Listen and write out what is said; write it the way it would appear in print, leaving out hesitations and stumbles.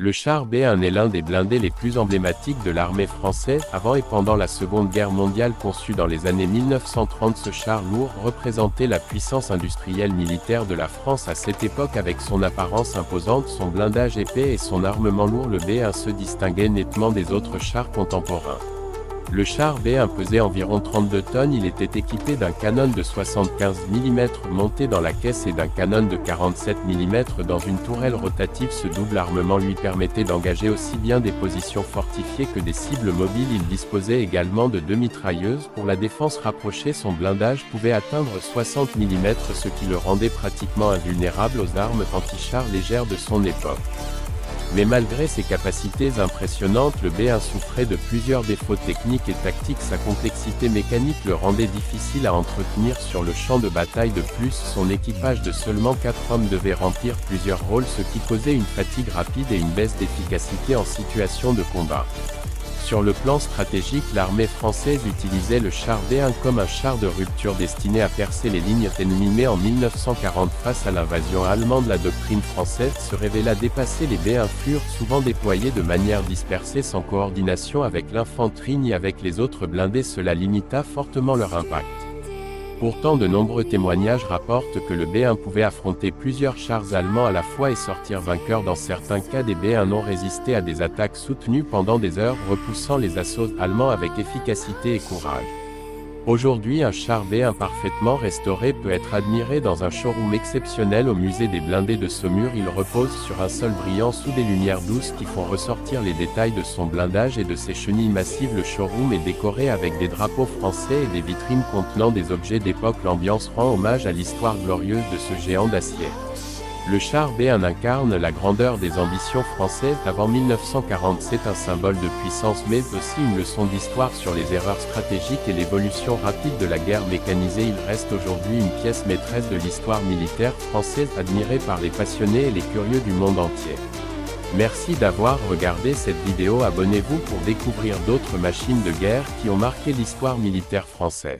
Le char B1 est l'un des blindés les plus emblématiques de l'armée française. Avant et pendant la Seconde Guerre mondiale, conçu dans les années 1930, ce char lourd représentait la puissance industrielle militaire de la France à cette époque. Avec son apparence imposante, son blindage épais et son armement lourd, le B1 se distinguait nettement des autres chars contemporains. Le char B1 pesait environ 32 tonnes, il était équipé d'un canon de 75 mm monté dans la caisse et d'un canon de 47 mm dans une tourelle rotative. Ce double armement lui permettait d'engager aussi bien des positions fortifiées que des cibles mobiles. Il disposait également de deux mitrailleuses. Pour la défense rapprochée, son blindage pouvait atteindre 60 mm, ce qui le rendait pratiquement invulnérable aux armes anti-chars légères de son époque. Mais malgré ses capacités impressionnantes, le B1 souffrait de plusieurs défauts techniques et tactiques. Sa complexité mécanique le rendait difficile à entretenir sur le champ de bataille. De plus, son équipage de seulement 4 hommes devait remplir plusieurs rôles, ce qui causait une fatigue rapide et une baisse d'efficacité en situation de combat. Sur le plan stratégique, l'armée française utilisait le char B1 comme un char de rupture destiné à percer les lignes ennemies. Mais en 1940, face à l'invasion allemande, la doctrine française se révéla dépasser. Les B1 furent souvent déployés de manière dispersée, sans coordination avec l'infanterie ni avec les autres blindés. Cela limita fortement leur impact. Pourtant, de nombreux témoignages rapportent que le B1 pouvait affronter plusieurs chars allemands à la fois et sortir vainqueur. Dans certains cas, des B1 ont résisté à des attaques soutenues pendant des heures, repoussant les assauts allemands avec efficacité et courage. Aujourd'hui, un char B1 parfaitement restauré peut être admiré dans un showroom exceptionnel au musée des blindés de Saumur. Il repose sur un sol brillant sous des lumières douces qui font ressortir les détails de son blindage et de ses chenilles massives. Le showroom est décoré avec des drapeaux français et des vitrines contenant des objets d'époque. L'ambiance rend hommage à l'histoire glorieuse de ce géant d'acier. Le char B1 incarne la grandeur des ambitions françaises avant 1940. C'est un symbole de puissance mais aussi une leçon d'histoire sur les erreurs stratégiques et l'évolution rapide de la guerre mécanisée. Il reste aujourd'hui une pièce maîtresse de l'histoire militaire française, admirée par les passionnés et les curieux du monde entier. Merci d'avoir regardé cette vidéo. Abonnez-vous pour découvrir d'autres machines de guerre qui ont marqué l'histoire militaire française.